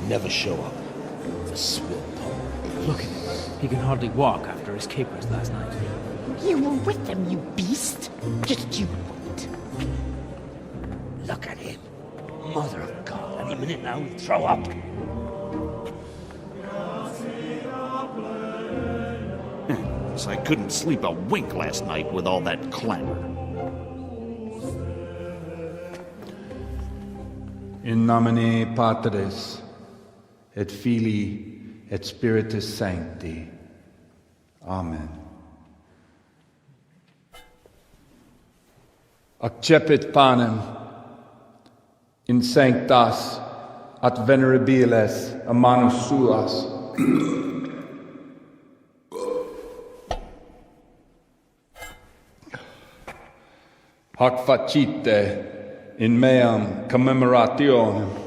Never show up. The swill pole. Look at him. He can hardly walk after his capers last night. You were with them, you beast. Just you wait. Look at him. Mother of God. Any minute now he'll throw up. So I couldn't sleep a wink last night with all that clamor. In nomine Patris, et Filii, et Spiritus Sancti. Amen. Accepit panem in sanctas at venerabiles a manus suas. Hac facite in meam commemorationem.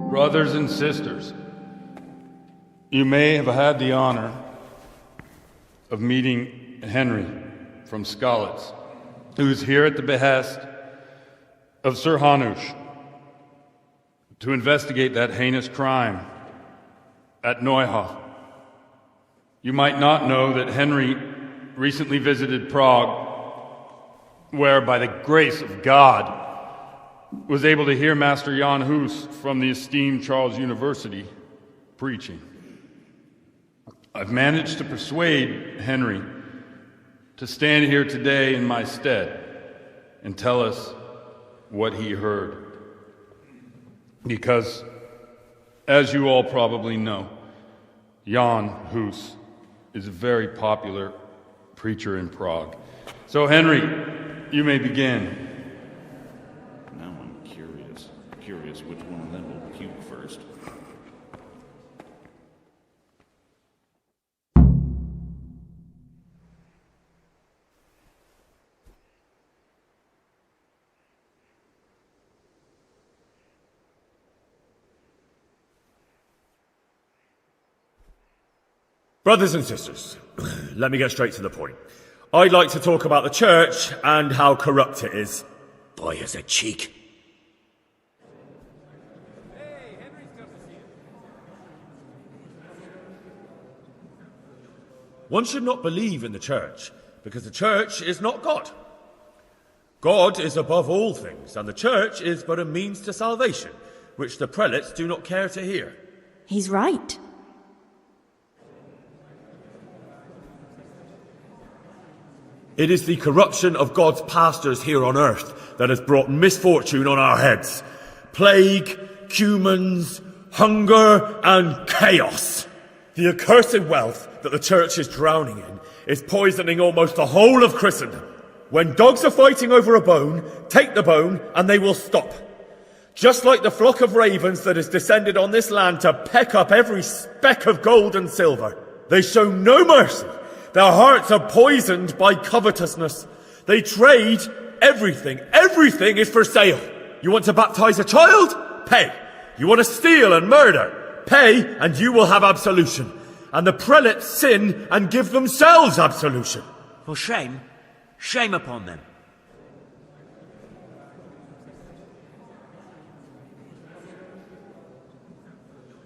Brothers and sisters, you may have had the honor of meeting Henry from Skalitz, who is here at the behest of Sir Hanush to investigate that heinous crime at Neuhof. You might not know that Henry recently visited Prague, where, by the grace of God, was able to hear Master Jan Hus from the esteemed Charles University preaching. I've managed to persuade Henry to stand here today in my stead and tell us what he heard. Because, as you all probably know, Jan Hus is a very popular preacher in Prague. So, Henry, you may begin. Now I'm curious which one of them will puke first. Brothers and sisters, let me get straight to the point. I'd like to talk about the church and how corrupt it is. Boy has a cheek. One should not believe in the church, because the church is not God. God is above all things, and the church is but a means to salvation, which the prelates do not care to hear. He's right. It is the corruption of God's pastors here on earth that has brought misfortune on our heads. Plague, cumens, hunger, and chaos. The accursed wealth that the church is drowning in is poisoning almost the whole of Christendom. When dogs are fighting over a bone, take the bone and they will stop. Just like the flock of ravens that has descended on this land to peck up every speck of gold and silver. They show no mercy. Their hearts are poisoned by covetousness. They trade everything. Everything is for sale. You want to baptize a child? Pay. You want to steal and murder? Pay, and you will have absolution. And the prelates sin and give themselves absolution. For shame. Shame upon them.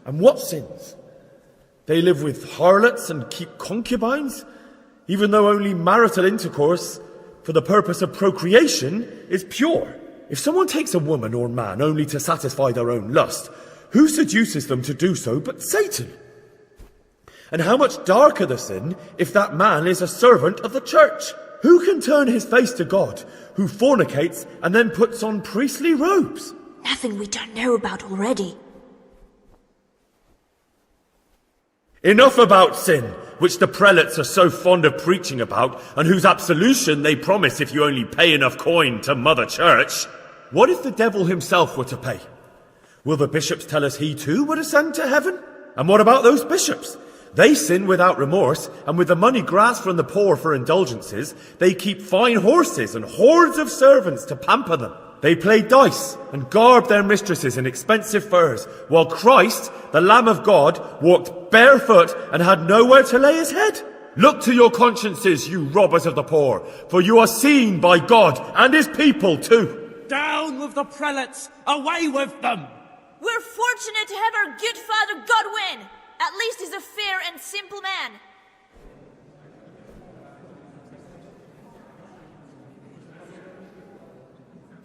And what sins? They live with harlots and keep concubines, even though only marital intercourse for the purpose of procreation is pure. If someone takes a woman or man only to satisfy their own lust, who seduces them to do so but Satan? And how much darker the sin if that man is a servant of the church? Who can turn his face to God, who fornicates and then puts on priestly robes? Nothing we don't know about already. Enough about sin, which the prelates are so fond of preaching about, and whose absolution they promise if you only pay enough coin to Mother Church. What if the devil himself were to pay? Will the bishops tell us he too would ascend to heaven? And what about those bishops? They sin without remorse, and with the money grasped from the poor for indulgences, they keep fine horses and hordes of servants to pamper them. They play dice and garb their mistresses in expensive furs, while Christ, the Lamb of God, walked barefoot and had nowhere to lay his head. Look to your consciences, you robbers of the poor, for you are seen by God and his people too. Down with the prelates! Away with them! We're fortunate to have our good father Godwin. At least he's a fair and simple man.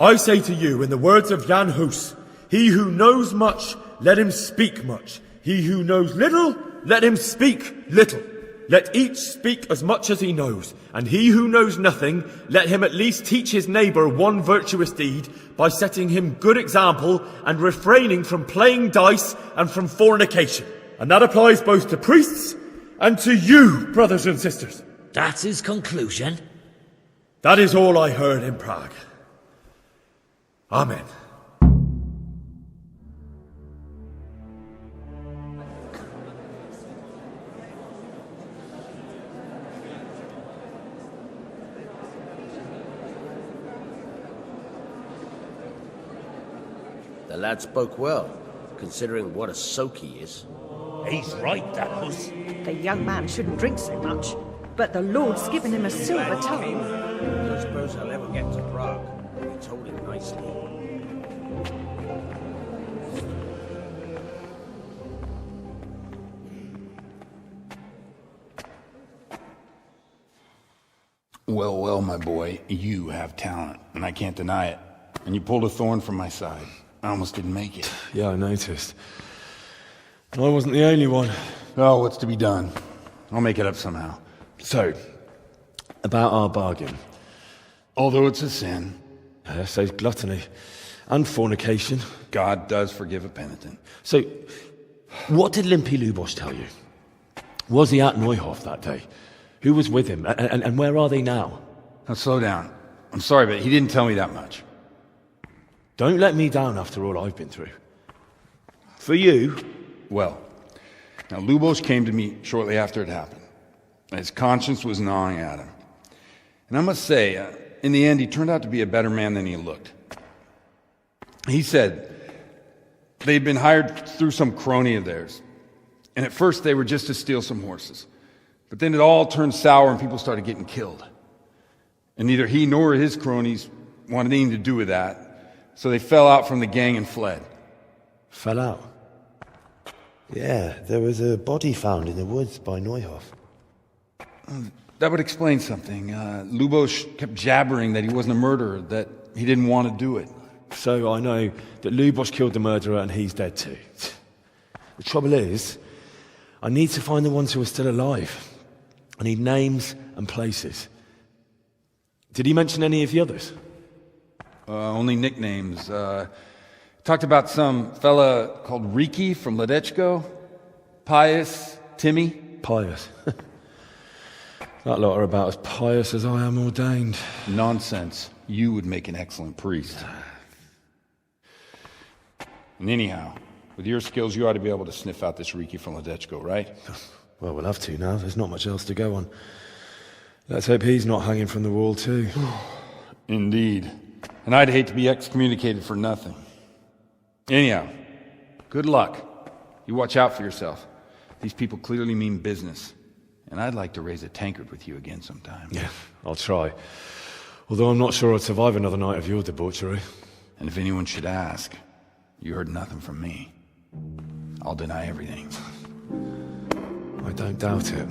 I say to you, in the words of Jan Hus, he who knows much, let him speak much. He who knows little, let him speak little. Let each speak as much as he knows, and he who knows nothing, let him at least teach his neighbour one virtuous deed by setting him good example and refraining from playing dice and from fornication. And that applies both to priests and to you, brothers and sisters. That's his conclusion? That is all I heard in Prague. Amen. The lad spoke well, considering what a soak he is. He's right, that Hus. The young man shouldn't drink so much, but the Lord's given him a silver tongue. I don't suppose I'll ever get to Prague. You told him nicely. Well, well, my boy, you have talent, and I can't deny it. And you pulled a thorn from my side. I almost didn't make it. Yeah, I noticed. I wasn't the only one. Oh, what's to be done? I'll make it up somehow. So, about our bargain. Although it's a sin. So's gluttony. And fornication. God does forgive a penitent. So, what did Limpy Lubosh tell you? Was he at Neuhof that day? Who was with him? And where are they now? Now, slow down. I'm sorry, but he didn't tell me that much. Don't let me down after all I've been through. For you... Well, now Lubosh came to me shortly after it happened. His conscience was gnawing at him. And I must say, in the end, he turned out to be a better man than he looked. He said they'd been hired through some crony of theirs. And at first they were just to steal some horses. But then it all turned sour and people started getting killed. And neither he nor his cronies wanted anything to do with that. So they fell out from the gang and fled. Fell out? Yeah, there was a body found in the woods by Neuhof. That would explain something. Lubosh kept jabbering that he wasn't a murderer, that he didn't want to do it. So I know that Lubosh killed the murderer and he's dead too. The trouble is, I need to find the ones who are still alive. I need names and places. Did he mention any of the others? Only nicknames. Talked about some fella called Riki from Ledechko, Pius, Timmy. Pius. That lot are about as pious as I am ordained. Nonsense. You would make an excellent priest. And anyhow, with your skills, you ought to be able to sniff out this Riki from Ledechko, right? Well, we'll have to now. There's not much else to go on. Let's hope he's not hanging from the wall too. Indeed. And I'd hate to be excommunicated for nothing. Anyhow, good luck. You watch out for yourself. These people clearly mean business. And I'd like to raise a tankard with you again sometime. Yeah, I'll try. Although I'm not sure I'd survive another night of your debauchery. And if anyone should ask, you heard nothing from me. I'll deny everything. I don't doubt it.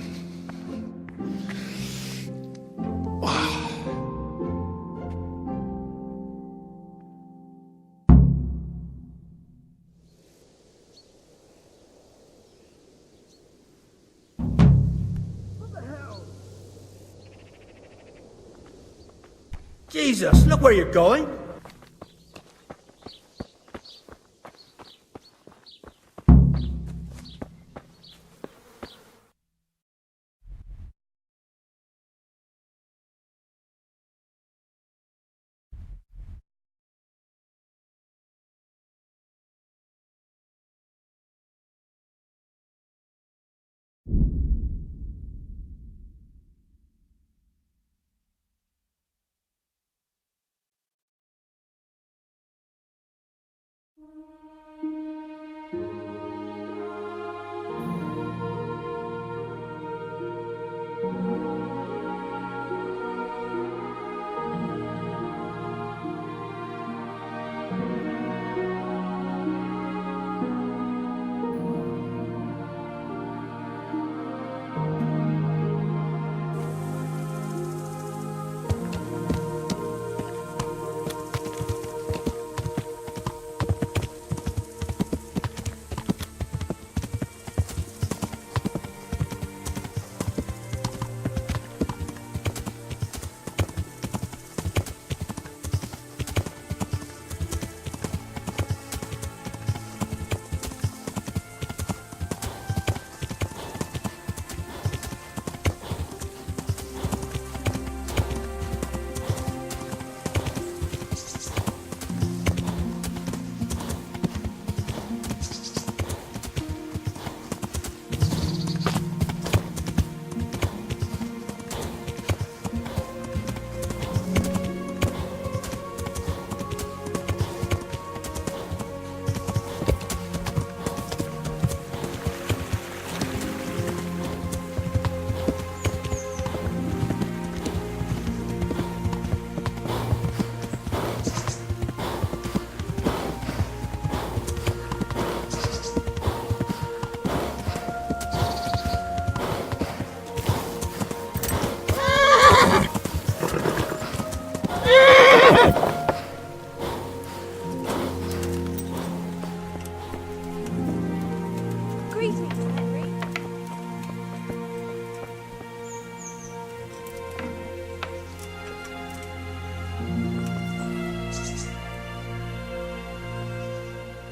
Jesus, look where you're going.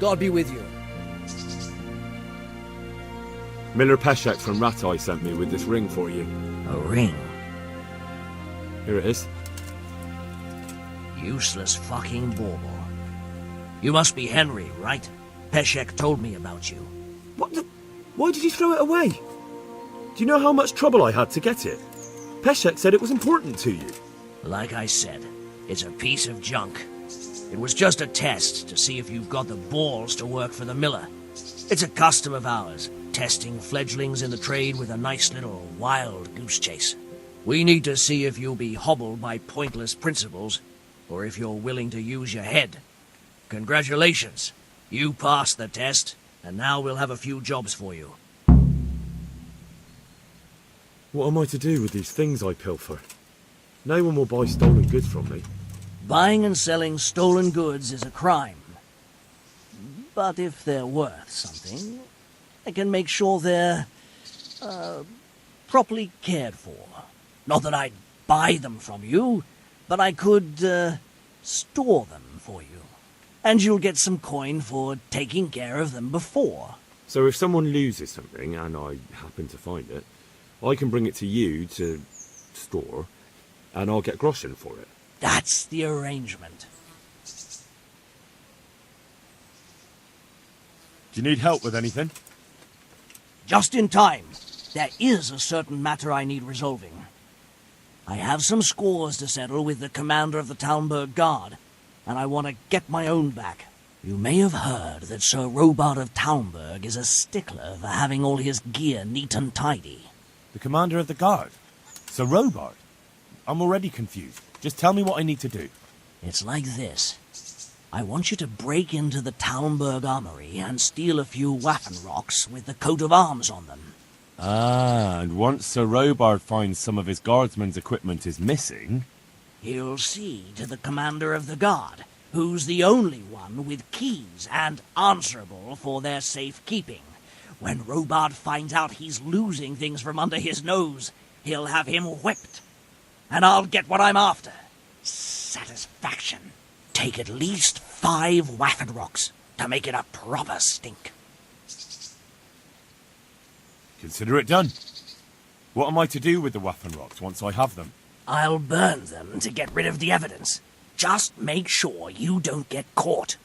God be with you. Miller Peshek from Radzig sent me with this ring for you. A ring? Here it is. Useless fucking bauble. You must be Henry, right? Peshek told me about you. What the... Why did you throw it away? Do you know how much trouble I had to get it? Peshek said it was important to you. Like I said, it's a piece of junk. It was just a test to see if you've got the balls to work for the miller. It's a custom of ours, testing fledglings in the trade with a nice little wild goose chase. We need to see if you'll be hobbled by pointless principles, or if you're willing to use your head. Congratulations. You passed the test, and now we'll have a few jobs for you. What am I to do with these things I pilfer? No one will buy stolen goods from me. Buying and selling stolen goods is a crime. But if they're worth something, I can make sure they're, properly cared for. Not that I'd buy them from you, but I could, store them for you. And you'll get some coin for taking care of them before. So if someone loses something, and I happen to find it, I can bring it to you to store, and I'll get groschen for it. That's the arrangement. Do you need help with anything? Just in time. There is a certain matter I need resolving. I have some scores to settle with the commander of the Talmberg Guard, and I want to get my own back. You may have heard that Sir Robard of Talmberg is a stickler for having all his gear neat and tidy. The commander of the guard? Sir Robard? I'm already confused. Just tell me what I need to do. It's like this. I want you to break into the Talmberg armory and steal a few Waffen rocks with the coat of arms on them. Ah, and once Sir Robard finds some of his guardsmen's equipment is missing... He'll see to the commander of the guard, who's the only one with keys and answerable for their safekeeping. When Robard finds out he's losing things from under his nose, he'll have him whipped. And I'll get what I'm after. satisfaction. Take at least 5 wafford rocks to make it a proper stink. Consider it done. What am I to do with the waffen rocks once I have them? I'll burn them to get rid of the evidence. Just make sure you don't get caught.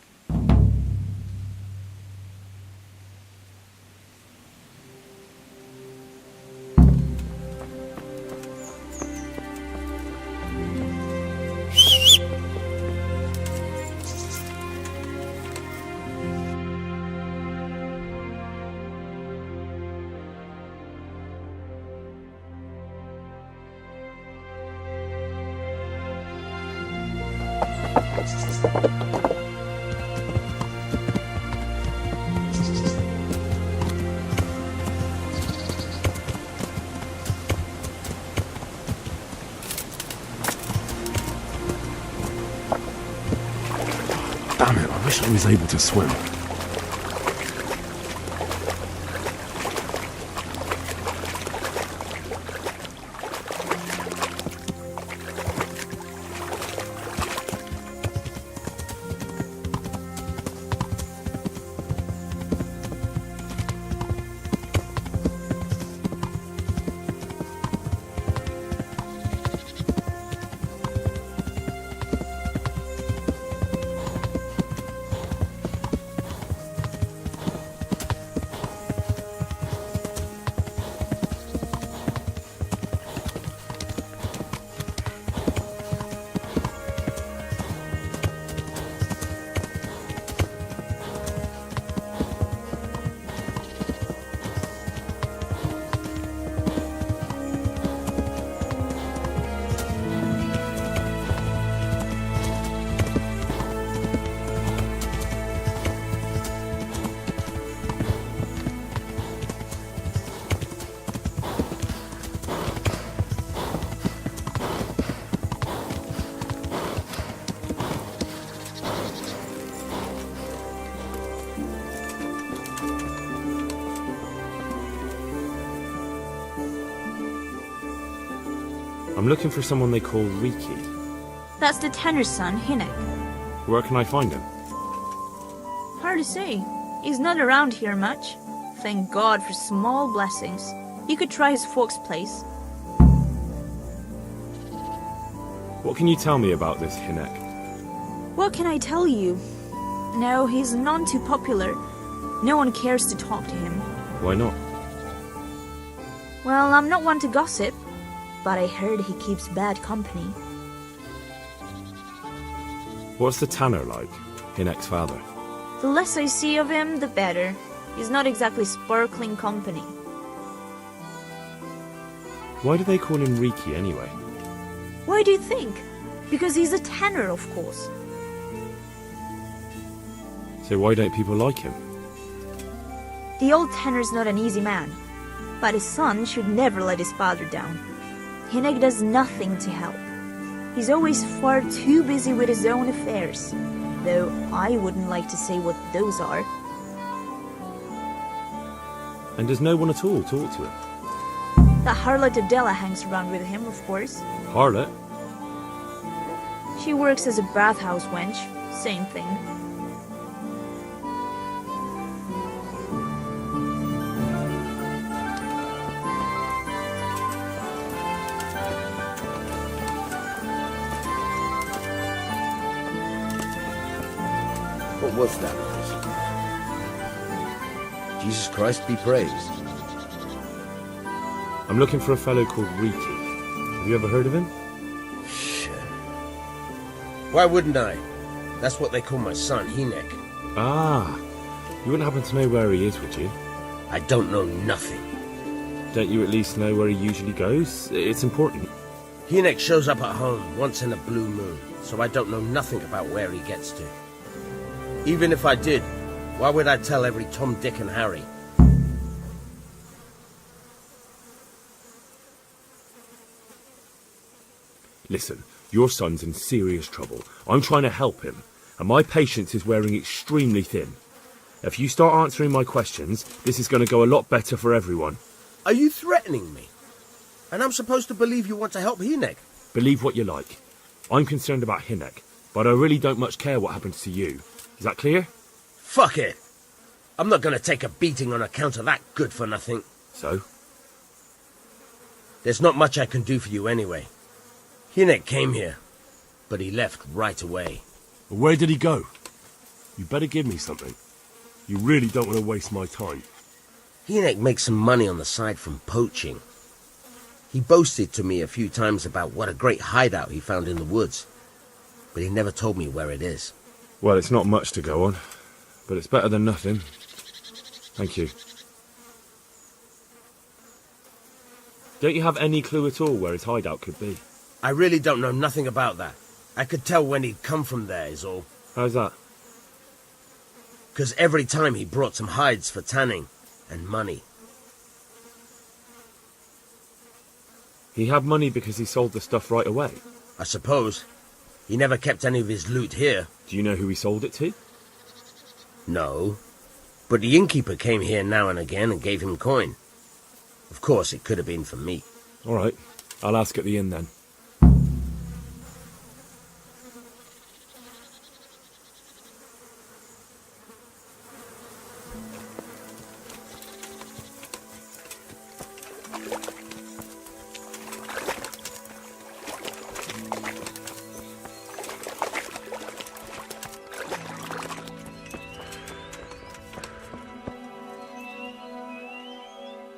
Damn it, I wish I was able to swim. I'm looking for someone they call Riki. That's the tanner's son, Hinek. Where can I find him? Hard to say. He's not around here much. Thank God for small blessings. You could try his folks' place. What can you tell me about this Hinek? What can I tell you? No, he's none too popular. No one cares to talk to him. Why not? Well, I'm not one to gossip, but I heard he keeps bad company. What's the tanner like, Hinek's father? The less I see of him, the better. He's not exactly sparkling company. Why do they call him Riki anyway? Why do you think? Because he's a tanner, of course. So why don't people like him? The old tanner's not an easy man, but his son should never let his father down. Hinek does nothing to help. He's always far too busy with his own affairs, though I wouldn't like to say what those are. And does no one at all talk to him? The harlot Adela hangs around with him, of course. Harlot? She works as a bathhouse wench. Same thing. What was that? Jesus Christ be praised. I'm looking for a fellow called Riki. Have you ever heard of him? Sure. Why wouldn't I? That's what they call my son, Hinek. Ah, you wouldn't happen to know where he is, would you? I don't know nothing. Don't you at least know where he usually goes? It's important. Hinek shows up at home once in a blue moon, so I don't know nothing about where he gets to. Even if I did, why would I tell every Tom, Dick and Harry? Listen, your son's in serious trouble. I'm trying to help him, and my patience is wearing extremely thin. If you start answering my questions, this is going to go a lot better for everyone. Are you threatening me? And I'm supposed to believe you want to help Hinek? Believe what you like. I'm concerned about Hynek, but I really don't much care what happens to you. Is that clear? Fuck it! I'm not gonna take a beating on account of that good-for-nothing. So? There's not much I can do for you anyway. Hynek came here, but he left right away. Where did he go? You better give me something. You really don't want to waste my time. Hynek makes some money on the side from poaching. He boasted to me a few times about what a great hideout he found in the woods, but he never told me where it is. Well, it's not much to go on, but it's better than nothing. Thank you. Don't you have any clue at all where his hideout could be? I really don't know nothing about that. I could tell when he'd come from there, is all. How's that? 'Cause every time he brought some hides for tanning, and money. He had money because he sold the stuff right away? I suppose. He never kept any of his loot here. Do you know who he sold it to? No. But the innkeeper came here now and again and gave him coin. Of course, it could have been for me. All right. I'll ask at the inn then.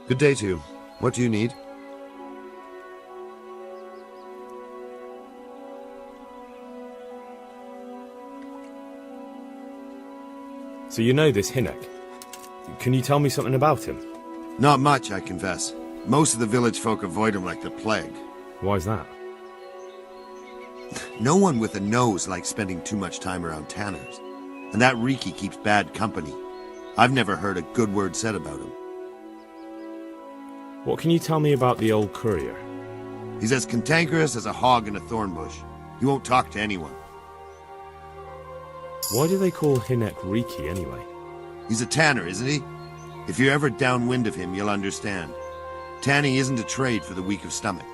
Good day to you. What do you need? So you know this Hynek. Can you tell me something about him? Not much, I confess. Most of the village folk avoid him like the plague. Why's that? No one with a nose likes spending too much time around tanners. And that Riki keeps bad company. I've never heard a good word said about him. What can you tell me about the old courier? He's as cantankerous as a hog in a thorn bush. He won't talk to anyone. Why do they call Hynek Riki anyway? He's a tanner, isn't he? If you're ever downwind of him, you'll understand. Tanning isn't a trade for the weak of stomach.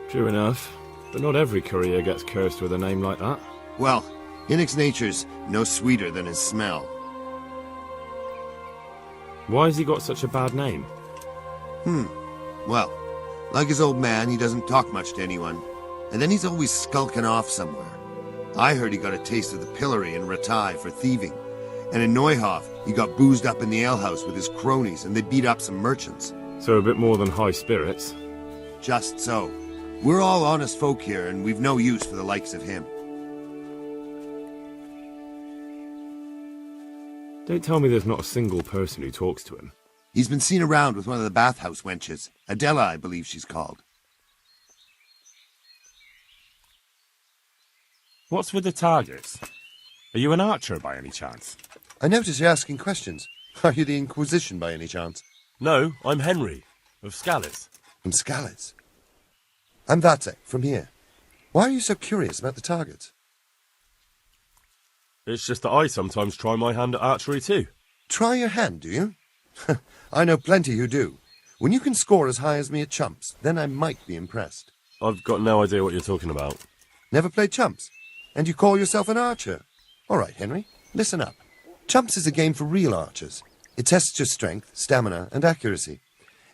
True enough, but not every courier gets cursed with a name like that. Well, Hynek's nature's no sweeter than his smell. Why has he got such a bad name? Well, like his old man, he doesn't talk much to anyone. And then he's always skulking off somewhere. I heard he got a taste of the pillory in Radzig for thieving. And in Neuhof, he got boozed up in the alehouse with his cronies and they beat up some merchants. So a bit more than high spirits. Just so. We're all honest folk here and we've no use for the likes of him. Don't tell me there's not a single person who talks to him. He's been seen around with one of the bathhouse wenches. Adela, I believe she's called. What's with the targets? Are you an archer by any chance? I notice you're asking questions. Are you the Inquisition by any chance? No, I'm Henry, of Skalitz. From Skalitz? I'm Radzig, from here. Why are you so curious about the targets? It's just that I sometimes try my hand at archery too. Try your hand, do you? I know plenty who do. When you can score as high as me at chumps, then I might be impressed. I've got no idea what you're talking about. Never played chumps? And you call yourself an archer? All right, Henry, listen up. Chumps is a game for real archers. It tests your strength, stamina, and accuracy.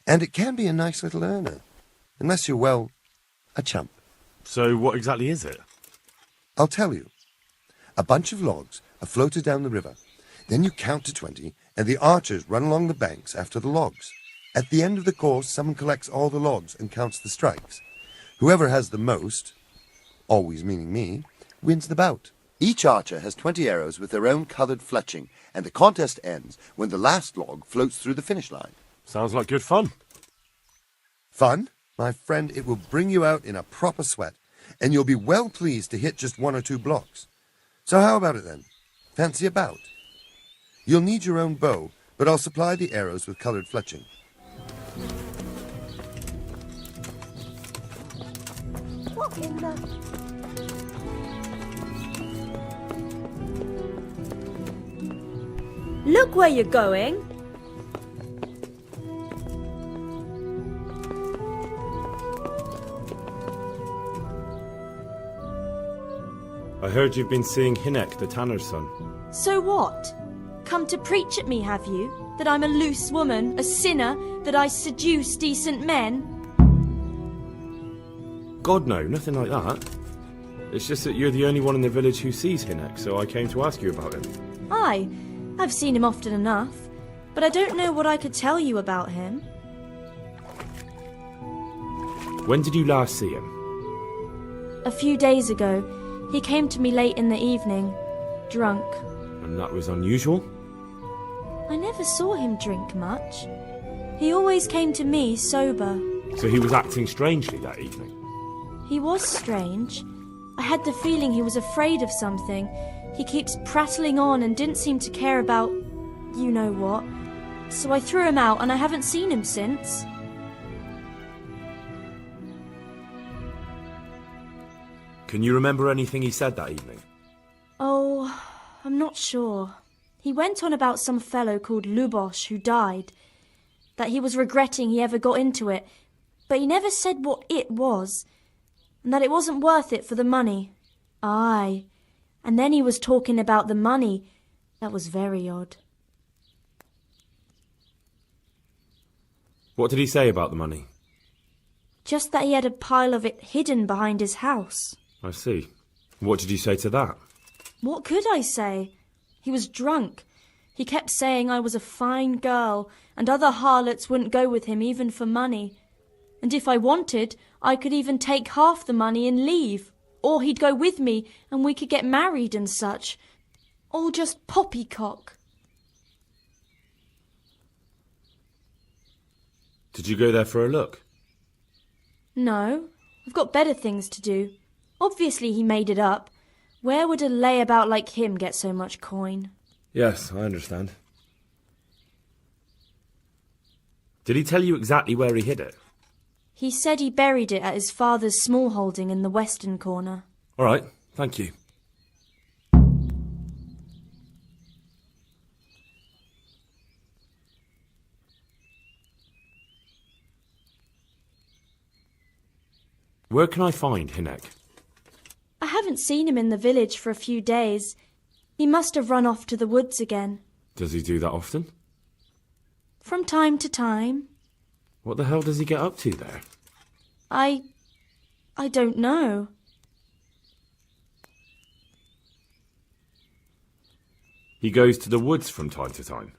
And it can be a nice little earner. Unless you're, well, a chump. So what exactly is it? I'll tell you. A bunch of logs are floated down the river. Then you count to 20, and the archers run along the banks after the logs. At the end of the course, someone collects all the logs and counts the strikes. Whoever has the most, always meaning me, wins the bout. Each archer has 20 arrows with their own coloured fletching, and the contest ends when the last log floats through the finish line. Sounds like good fun. Fun? My friend, it will bring you out in a proper sweat, and you'll be well pleased to hit just 1 or 2 blocks. So how about it then? Fancy a bout? You'll need your own bow, but I'll supply the arrows with coloured fletching. What in the... Look where you're going. I heard you've been seeing Hinek, the tanner's son. So what? Come to preach at me, have you? That I'm a loose woman, a sinner, that I seduce decent men? God, no, nothing like that. It's just that you're the only one in the village who sees Hinek, so I came to ask you about him. Aye, I've seen him often enough, but I don't know what I could tell you about him. When did you last see him? A few days ago, he came to me late in the evening, drunk. And that was unusual? I never saw him drink much. He always came to me sober. So he was acting strangely that evening? He was strange. I had the feeling he was afraid of something. He keeps prattling on and didn't seem to care about you know what. So I threw him out and I haven't seen him since. Can you remember anything he said that evening? Oh, I'm not sure. He went on about some fellow called Lubosh who died. That he was regretting he ever got into it. But he never said what it was. And that it wasn't worth it for the money. Aye. And then he was talking about the money. That was very odd. What did he say about the money? Just that he had a pile of it hidden behind his house. I see. What did you say to that? What could I say? He was drunk. He kept saying I was a fine girl, and other harlots wouldn't go with him even for money. And if I wanted, I could even take half the money and leave. Or he'd go with me, and we could get married and such. All just poppycock. Did you go there for a look? No, I've got better things to do. Obviously he made it up. Where would a layabout like him get so much coin? Yes, I understand. Did he tell you exactly where he hid it? He said he buried it at his father's small holding in the western corner. All right, thank you. Where can I find Hinek? I haven't seen him in the village for a few days. He must have run off to the woods again. Does he do that often? From time to time. What the hell does he get up to there? I don't know. He goes to the woods from time to time.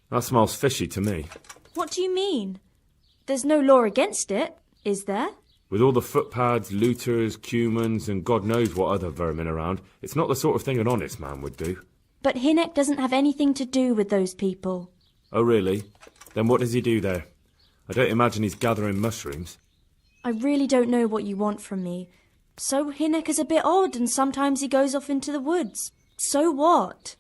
That smells fishy to me. What do you mean? There's no law against it, is there? With all the footpads, looters, cumans, and God knows what other vermin around, it's not the sort of thing an honest man would do. But Hinek doesn't have anything to do with those people. Oh, really? Then what does he do there? I don't imagine he's gathering mushrooms. I really don't know what you want from me. So Hinek is a bit odd, and sometimes he goes off into the woods. So what?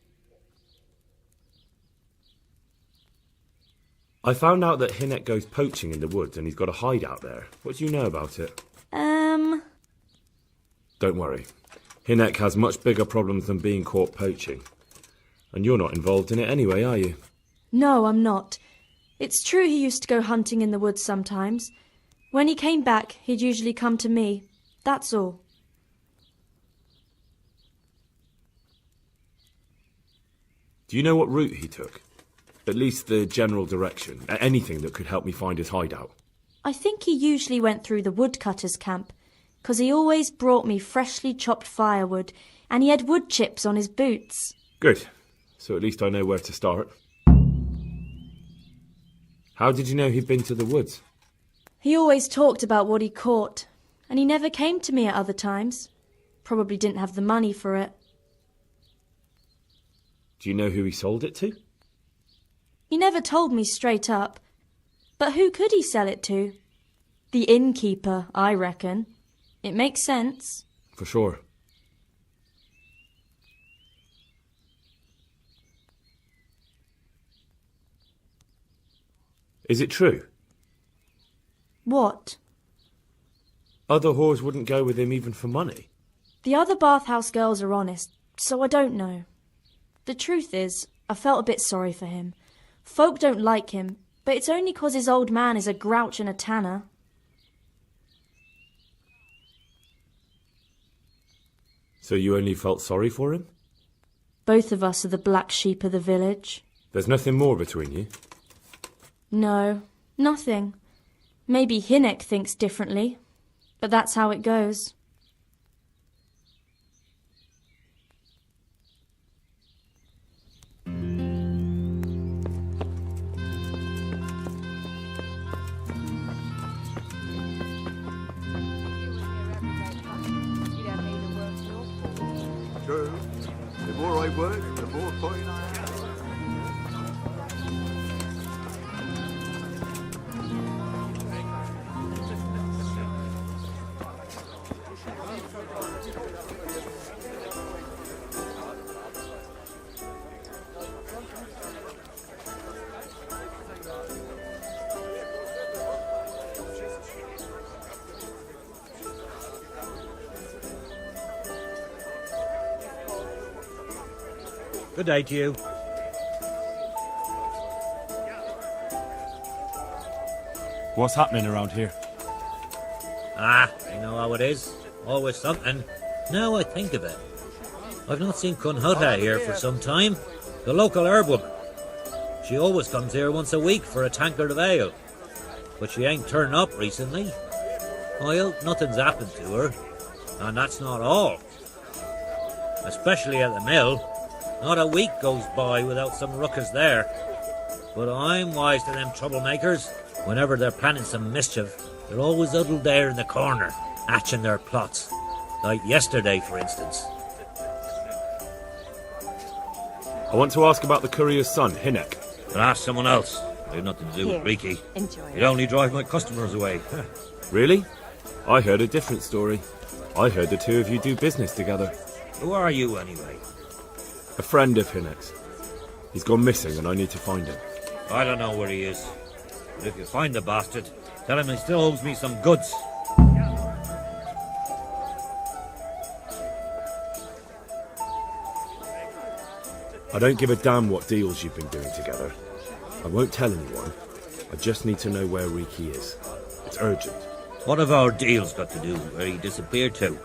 I found out that Hinek goes poaching in the woods and he's got a hideout there. What do you know about it? Don't worry. Hinek has much bigger problems than being caught poaching. And you're not involved in it anyway, are you? No, I'm not. It's true he used to go hunting in the woods sometimes. When he came back, he'd usually come to me. That's all. Do you know what route he took? At least the general direction. Anything that could help me find his hideout. I think he usually went through the woodcutter's camp, 'cause he always brought me freshly chopped firewood, and he had wood chips on his boots. Good. So at least I know where to start. How did you know he'd been to the woods? He always talked about what he caught, and he never came to me at other times. Probably didn't have the money for it. Do you know who he sold it to? He never told me straight up. But who could he sell it to? The innkeeper, I reckon. It makes sense. For sure. Is it true? What? Other whores wouldn't go with him even for money. The other bathhouse girls are honest, so I don't know. The truth is, I felt a bit sorry for him. Folk don't like him, but it's only 'cause his old man is a grouch and a tanner. So you only felt sorry for him? Both of us are the black sheep of the village. There's nothing more between you? No, nothing. Maybe Hynek thinks differently, but that's how it goes. True. The more I work, the more coin I have. Good day to you. What's happening around here? Ah, you know how it is. Always something. Now I think of it, I've not seen Kunhuta here for some time. The local herb woman. She always comes here once a week for a tankard of ale. But she ain't turned up recently. Well, nothing's happened to her. And that's not all. Especially at the mill. Not a week goes by without some ruckus there. But I'm wise to them troublemakers. Whenever they're planning some mischief, they're always huddled there in the corner, hatching their plots. Like yesterday, for instance. I want to ask about the courier's son, Hynek. But ask someone else. They've nothing to do with Riki. He'd only drive my customers away. Really? I heard a different story. I heard the two of you do business together. Who are you, anyway? A friend of Hynek's. He's gone missing and I need to find him. I don't know where he is. But if you find the bastard, tell him he still owes me some goods. I don't give a damn what deals you've been doing together. I won't tell anyone. I just need to know where Riki is. It's urgent. What have our deals got to do where he disappeared to?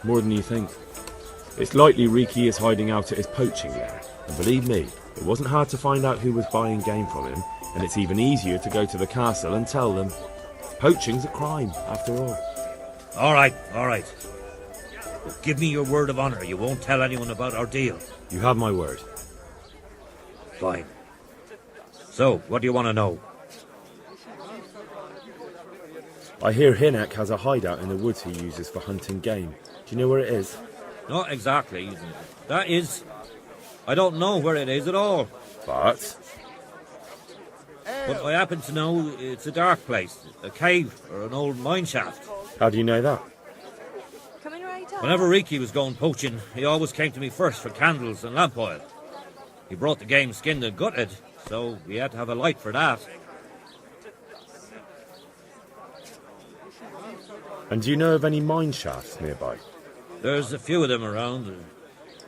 More than you think. It's likely Riki is hiding out at his poaching lair. And believe me, it wasn't hard to find out who was buying game from him, and it's even easier to go to the castle and tell them. Poaching's a crime, after all. All right. But give me your word of honor you won't tell anyone about our deal. You have my word. Fine. So, what do you want to know? I hear Hynek has a hideout in the woods he uses for hunting game. Do you know where it is? Not exactly. That is... I don't know where it is at all. But I happen to know it's a dark place. A cave or an old mine shaft. How do you know that? Whenever Riki was going poaching, he always came to me first for candles and lamp oil. He brought the game skinned and gutted, so we had to have a light for that. And do you know of any mine shafts nearby? There's a few of them around.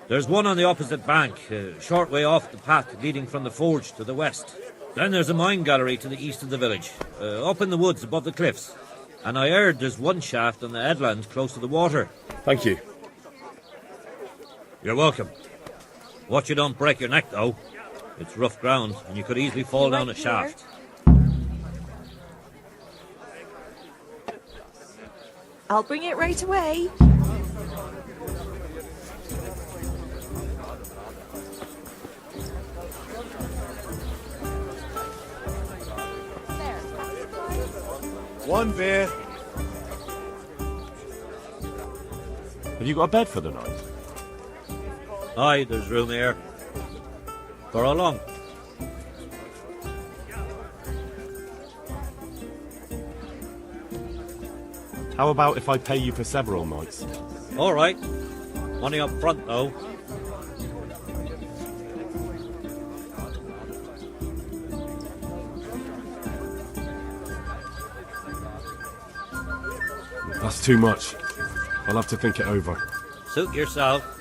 There's one on the opposite bank, a short way off the path leading from the forge to the west. Then there's a mine gallery to the east of the village, up in the woods above the cliffs. And I heard there's one shaft on the headland close to the water. Thank you. You're welcome. Watch you don't break your neck, though. It's rough ground, and you could easily fall down a shaft. I'll bring it right away. One beer. Have you got a bed for the night? Aye, there's room here. For how long? How about if I pay you for several nights? All right. Money up front, though. That's too much. I'll have to think it over. Suit yourself.